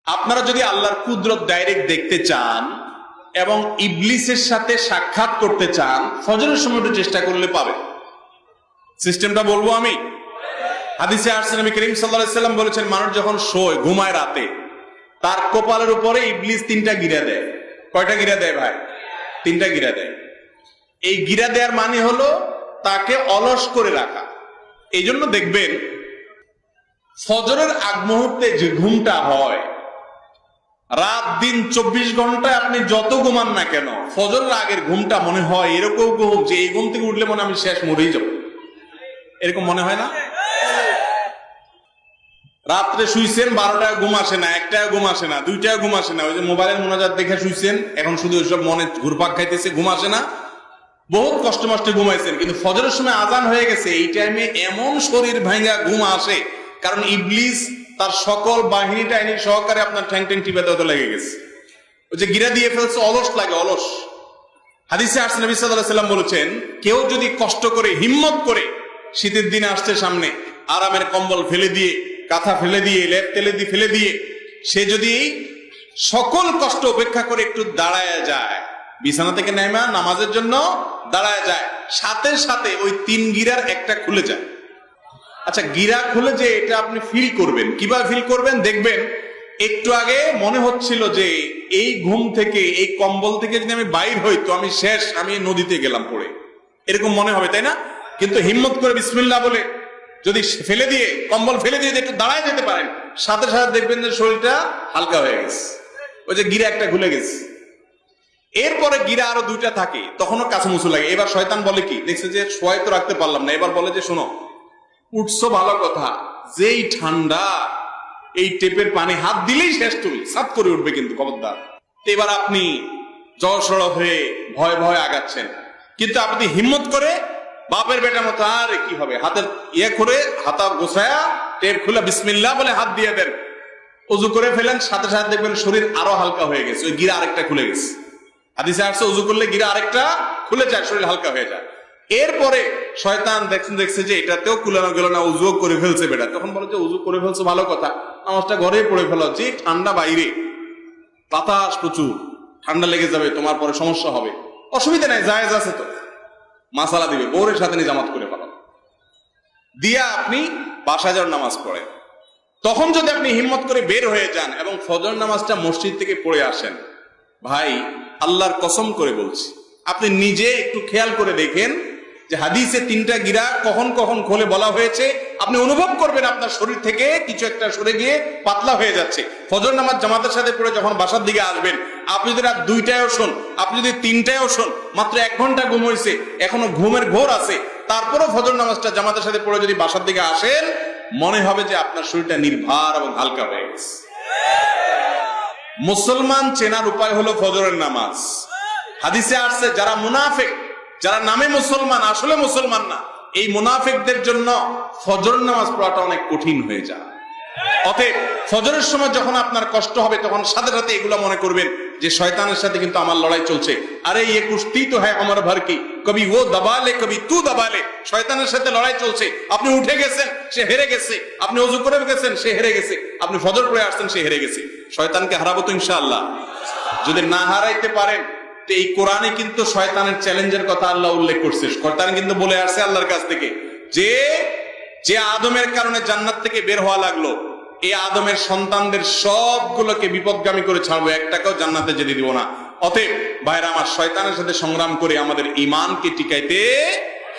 আপনারা যদি আল্লাহর কুদরত ডাইরেক্ট দেখতে চান এবং ইবলিসের সাথে সাক্ষাৎ করতে চান, ফজরের সময় একটু চেষ্টা করলে পাবেন। সিস্টেমটা বলবো আমি। হাদিসে আসছে নবী করিম সাল্লাল্লাহু আলাইহি ওয়াসাল্লাম বলেছেন, মানুষ যখন শোয়, ঘুমায় রাতে, তার কপালের উপরে ইবলিস 3টা গিরা দেয়। কয়টা গিরা দেয় ভাই? 3টা গিরা দেয়। এই গিরা দেওয়ার মানে হলো তাকে অলস করে রাখা। এই জন্য দেখবেন ফজরের আগ মুহূর্তে যে ঘুমটা হয়, রাত দিন 24 ঘন্টায় আপনি যত ঘুমান না কেন, ফজরের আগের ঘুমটা মনে হয় এরকম ঘুম যে এই ঘুম থেকে উঠলে মনে আমি শেষ মরেই যাব, এরকম মনে হয় না? রাত্রে শুইছেন 12টায় ঘুম আসে না, 1টায় ঘুম আসে না, 2টায় ঘুম আসে না, ওই যে মোবাইলের মোনাজাত দেখে শুইছেন, এখন শুধু ওইসব মনে ঘুরপাক খাইতেছে, ঘুম আসে না, বহুত কষ্ট মষ্টে ঘুমাইছেন, কিন্তু ফজরের সময় আজান হয়ে গেছে, এই টাইমে এমন শরীর ভাঙা ঘুম আসে, কারণ ইবলিস তার সকল বাহিনী টাহিনী সহকারে আপনার ঠ্যাং ঠ্যাং টিপে দেওয়াতে লেগে গেছে, ওই যে গিরা দিয়ে ফেলছে, অলস লাগে, অলস। হাদিসে আসছে নবী সাল্লাল্লাহু আলাইহি ওয়াসাল্লাম বলেছেন, কেউ যদি কষ্ট করে, হিম্মত করে, শীতের দিন আসছে সামনে, আরামের কম্বল ফেলে দিয়ে, কাঁথা ফেলে দিয়ে, লেপ তেলে দিয়ে ফেলে দিয়ে, সে যদি সকল কষ্ট উপেক্ষা করে একটু দাঁড়ায় যায়, বিছানা থেকে নেমা নামাজের জন্য দাঁড়ায় যায়, সাথে সাথে ওই 3 গিরার একটা খুলে যায়। আচ্ছা, গিরা খুলে যে এটা আপনি ফিল করবেন, কিভাবে ফিল করবেন? দেখবেন একটু আগে মনে হচ্ছিল যে এই ঘুম থেকে, এই কম্বল থেকে যদি আমি বাইর হই তো আমি শেষ, আমি নদীতে গেলাম পড়ে, এরকম মনে হবে, তাই না? কিন্তু হিম্মত করে বিসমিল্লাহ বলে যদি ফেলে দিয়ে, কম্বল ফেলে দিয়ে একটু দাঁড়ায় যেতে পারেন, সাথে সাথে দেখবেন যে শরীরটা হালকা হয়ে গেছে, ওই যে গিরা একটা খুলে গেছে। এরপরে গিরা আরো 2টা থাকে, তখনও কাছে মুছু লাগে। এবার শয়তান বলে কি, দেখছে যে শোয়াই তো রাখতে পারলাম না, এবার বলে যে শোনো, উঠছো ভালো কথা, যেই ঠান্ডা, এই টেপের পানি হাত দিলেই শেষ, তুমি সাত করে উঠবে কিন্তু, খবরদার। এবার আপনি জড়সড় হয়ে ভয় ভয় আগাচ্ছেন, কিন্তু আপনি হিম্মত করে বাপের বেটার মতো, আর কি হবে, হাতের ইয়ে করে হাতা গোছায়া টেপ খুলে বিসমিল্লাহ বলে হাত দিয়ে দেন, উজু করে ফেলেন, সাথে সাথে দেখবেন শরীর আরো হালকা হয়ে গেছে, ওই গিরা আরেকটা খুলে গেছে। হাদিসে আসছে উজু করলে গিরা আরেকটা খুলে যায়, শরীর হালকা হয়ে যায়। এরপরে শয়তান দেখছে যে এটাতেও কুলানো গেল না, উজু করে ফেলছে বেটা, তখন বলে যে উজু করে ফেলছো ভালো কথা, নামাজটা ঘরে পড়ে ফেলো, যে ঠান্ডা বাইরে, বাতাস প্রচুর, ঠান্ডা লেগে যাবে, তোমার পরে সমস্যা হবে, অসুবিধা নাই, জায়েজ আছে তো, মাসালা দিবে, বউরের সাথে নিয়ে জামাত করে ফেলো, দিয়া আপনি বাসায় যাওয়ার নামাজ পড়ে। তখন যদি আপনি হিম্মত করে বের হয়ে যান এবং ফজর নামাজটা মসজিদ থেকে পড়ে আসেন, ভাই আল্লাহর কসম করে বলছি, আপনি নিজে একটু খেয়াল করে দেখেন যে হাদিসে 3টা গিরা কখন কখন খোলে বলা হয়েছে, আপনি অনুভব করবেন আপনার শরীর থেকে কিছু একটা সরে গিয়ে পাতলা হয়ে যাচ্ছে। ফজর নামাজ জামাতের সাথে পড়ে যখন বাসার দিকে আসবেন, আপনি যদি রাত 2টায়ও শোন, আপনি যদি 3টায়ও শোন, মাত্র 1 ঘন্টা ঘুম হয়েছে, এখনো ঘুমের ঘোর আছে, তারপরও ফজর নামাজটা জামাতের সাথে পড়ে যদি বাসার দিকে আসেন, মনে হবে যে আপনার শরীরটা নির্ভার এবং হালকা হয়ে গেছে। মুসলমান চেনার উপায় হলো ফজরের নামাজ। হাদিসে আসছে যারা মুনাফিক, যারা নামে মুসলমান আসলে মুসলমান না, এই মুনাফিকদের জন্য ফজরের নামাজ পড়াটা অনেক কঠিন হয়ে যায়। অতএব ফজরের সময় যখন আপনার কষ্ট হবে, তখন সাথে সাথে এগুলো মনে করবেন যে শয়তানের সাথে কিন্তু আমার লড়াই চলছে, আরে ये कुश्ती तो है अमर भर की, कभी वो दबा ले कभी तू दबा ले, শয়তানের সাথে লড়াই চলছে। আপনি উঠে গেছেন, সে হেরে গেছে, আপনি ওযু করে গেছেন, সে হেরে গেছে, আপনি ফজর পড়ে আসছেন, সে হেরে গেছে। শয়তানকে হারাবো তো ইনশাআল্লাহ। যদি না হারাইতে পারেন, তো এই কোরআনে কিন্তু শয়তানের চ্যালেঞ্জের কথা আল্লাহ উল্লেখ করছে। শয়তান কিন্তু বলে আসছে আল্লাহর কাছ থেকে যে আদমের কারণে জান্নাত থেকে বের হওয়া লাগলো, এই আদমের সন্তানদের সবগুলোকে বিপদগামী করে ছাড়বো, একটাকেও জান্নাতে যেতে দিব না। অতএব ভাইরা আমার, শয়তানের সাথে সংগ্রাম করে আমাদের ঈমানকে টিকাইতে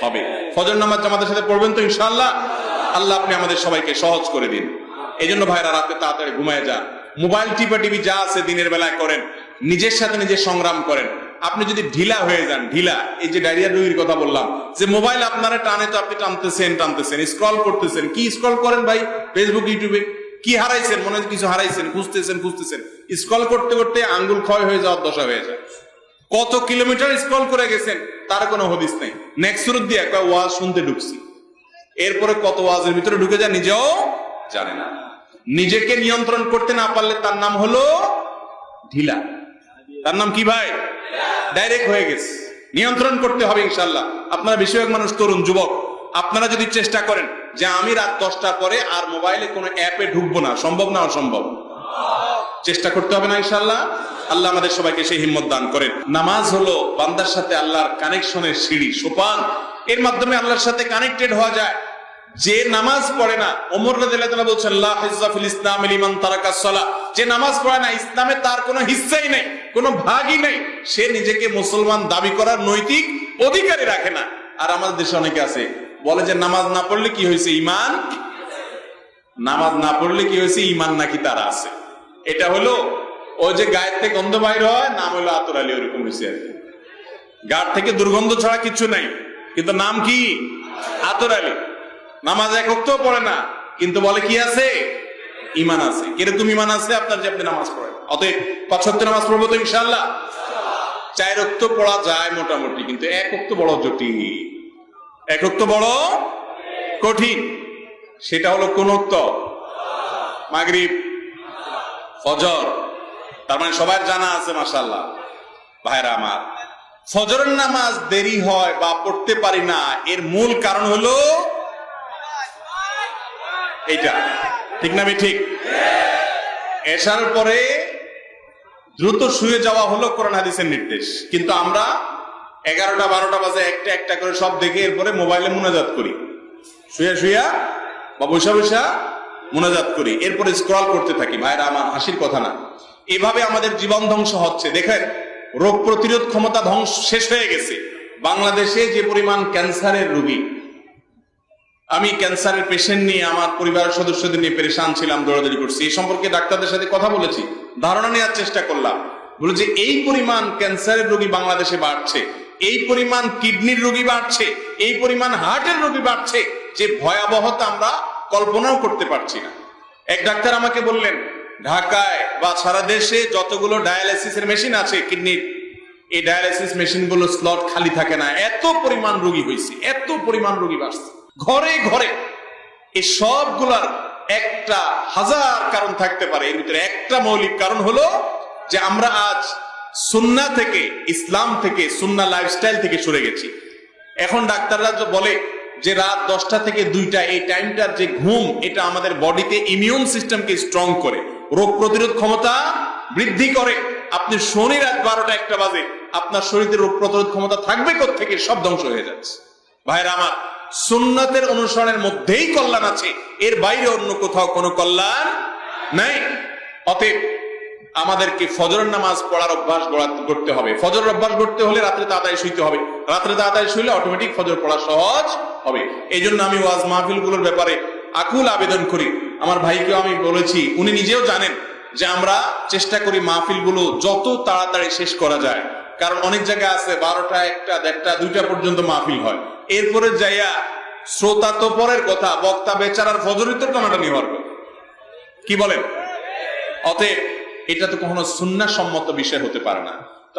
হবে। ফজর নামাজ জামাতের সাথে পড়বেন তো ইনশাআল্লাহ? আল্লাহ আপনি আমাদের সবাইকে সহজ করে দিন। এই জন্য ভাইরা রাতে তাড়াতাড়ি ঘুমায় যান, মোবাইল টিপি যা আছে দিনের বেলায় করেন, নিজের সাথে নিজে সংগ্রাম করেন। আপনি যদি ঢিলা হয়ে যান, ঢিলা, এই যে ডায়রিয়া রোগীর কথা বললাম, যে মোবাইল আপনারা টানে, তো আপনি টানতেছেন, স্ক্রল করতেছেন, কি স্ক্রল করেন ভাই? ফেসবুক, ইউটিউবে কি হারাইছেন? মনে হয় কিছু হারাইছেন, খুঁজতেছেন, স্ক্রল করতে করতে আঙ্গুল ক্ষয় হয়ে যাওয়ার দশা হয়ে যায়। কত কিলোমিটার স্ক্রল করে গেছেন তার কোনো হদিস নেই। নেক্সট শুরু দিয়ে একটা ওয়াজ শুনতে ঢুকছি, এরপরে কত ওয়াজের ভিতরে ঢুকে যায় নিজেও জানে না। নিজেকে নিয়ন্ত্রণ করতে না পারলে তার নাম হলো ঢিলা। তার নাম কি ভাই? ডাইরেক্ট হয়ে গেছে। নিয়ন্ত্রণ করতে হবে ইনশাআল্লাহ। আপনারা বেশিরভাগ মানুষ তরুণ, যুবক, আপনারা যদি চেষ্টা করেন যে আমি রাত 10টার পরে আর মোবাইলে কোনো অ্যাপে ঢুকবো না, সম্ভব না? অসম্ভব? চেষ্টা করতে হবে না ইনশাআল্লাহ? আল্লাহ আমাদের সবাইকে সেই হিম্মত দান করেন। নামাজ হলো বান্দার সাথে আল্লাহর কানেকশনের সিঁড়ি, সোপান। এর মাধ্যমে আল্লাহর সাথে কানেক্টেড হওয়া যায়। যে নামাজ পড়ে না, ওমর রাদিয়াল্লাহু তাআলা বলছেন লা হিজ্জা ফিল ইসলাম লিমান তারাকাস সালাহ, যে নামাজ পড়ে না ইসলামে তার কোনো হিস্সাই নেই, কোনো ভাগই নেই, সে নিজেকে মুসলমান দাবি করার নৈতিক অধিকারই রাখে না। আর আমাদের দেশে অনেকে আছে বলে যে নামাজ না পড়লে কি হয়েছে, ইমান, নামাজ না পড়লে কি হয়েছে, ইমান নাকি তারা আছে। এটা হলো ওই যে গায়ের থেকে গন্ধ বাইর হয়, নাম হলো আতর আলী, ওরকম হয়েছে আর কি। গায়ের থেকে দুর্গন্ধ ছাড়া কিছু নাই, কিন্তু নাম কি আতর আলী। নামাজ এক ওয়াক্তও পড়ে না, কিন্তু বলে কি আছে, ইমান আছে। কিরকম ইমান আছে আপনার, যে আপনি নামাজ পড়েন? অতএব 5 ওয়াক্ত নামাজ পড়বো তো ইনশাআল্লাহ। 4 ওয়াক্ত পড়া যায় মোটামুটি, কিন্তু 1 ওয়াক্ত বড় জটিল, 1 ওয়াক্ত বড় কঠিন। সেটা হলো কোন ওয়াক্ত? মাগরিব, ফজর। তার মানে সবার জানা আছে মাশাআল্লাহ। ভাইরা আমার, ফজরের নামাজ দেরি হয় বা পড়তে পারি না, এর মূল কারণ হলো এইটা, ঠিক না? ঠিক। এশার পরে দ্রুত শুয়ে যাওয়া হলো কোরআন হাদিসের নির্দেশ, কিন্তু আমরা 11টা 12টা বাজে একটা একটা করে সব দেখে এরপরে মোবাইলে মুনাজাত করি, শুয়ে শুয়া বা বৈশা বৈশা মুনাজাত করি, এরপরে স্ক্রল করতে থাকি। ভাইরা আমার, হাসির কথা না, এভাবে আমাদের জীবন ধ্বংস হচ্ছে। দেখেন, রোগ প্রতিরোধ ক্ষমতা ধ্বংস শেষ হয়ে গেছে। বাংলাদেশে যে পরিমাণ ক্যান্সারের রোগী, আমি ক্যান্সারের পেশেন্ট নিয়ে আমার পরিবারের সদস্যদের নিয়ে পেরেশান ছিলাম, দৌড়াদৌড়ি করছি, এই সম্পর্কে ডাক্তারদের সাথে কথা বলেছি, ধারণা নেওয়ার চেষ্টা করলাম। বলে যে এই পরিমাণ ক্যান্সারের রোগী বাংলাদেশে বাড়ছে, এই পরিমাণ কিডনির রোগী বাড়ছে, এই পরিমাণ হার্টের রোগী বাড়ছে, যে ভয়াবহতা আমরা কল্পনাও করতে পারছি না। এক ডাক্তার আমাকে বললেন, ঢাকায় বা সারা দেশে যতগুলো ডায়ালাইসিসের মেশিন আছে কিডনির, এই ডায়ালাইসিস মেশিন গুলো স্লট খালি থাকে না, এত পরিমাণ রোগী হয়েছে, এত পরিমাণ রোগী বাড়ছে ঘরে ঘরে। এই সবগুলার একটা হাজার কারণ থাকতে পারে, এর ভিতরে একটা মৌলিক কারণ হলো যে আমরা আজ সুন্নাহ থেকে, ইসলাম থেকে, সুন্নাহ লাইফস্টাইল থেকে সরে গেছি। এখন ডাক্তাররা বলে যে রাত 10টা থেকে 2টা এই টাইমটার যে ঘুম, এটা আমাদের বডিতে ইমিউন সিস্টেমকে স্ট্রং করে, রোগ প্রতিরোধ ক্ষমতা বৃদ্ধি করে। আপনি শনি রাত 12টা 1টা বাজে, আপনার শরীরে রোগ প্রতিরোধ ক্ষমতা থাকবে কোত্থেকে? সব ধ্বংস হয়ে যাচ্ছে। ভাইরা আমার, সুন্নাতের অনুসরণের মধ্যেই কল্যাণ আছে, এর বাইরে অন্য কোথাও কোনো কল্যাণ নাই। অতএব আমাদেরকে ফজরের নামাজ পড়ার অভ্যাস করতে হবে। ফজরের অভ্যাস করতে হলে রাত্রে তাড়াতাড়ি শুইতে হবে, রাত্রে তাড়াতাড়ি শুইলে অটোমেটিক ফজর পড়া সহজ হবে। এই জন্য আমি ওয়াজ মাহফিল গুলোর ব্যাপারে আকুল আবেদন করি। আমার ভাইকেও আমি বলেছি, উনি নিজেও জানেন যে আমরা চেষ্টা করি মাহফিল গুলো যত তাড়াতাড়ি শেষ করা যায়। কারণ অনেক জায়গায় আছে 12টা 1টা 1:30 2টা পর্যন্ত মাহফিল হয়, এরপরে যাইয়া শ্রোতা তো পরের কথা, বক্তা বেচারার ফজরের তো টানাটানি হওয়ার কথা, কি বলেন? অতএব এটা তো কখনো সুন্নাহ সম্মত বিষয় হতে পারে না।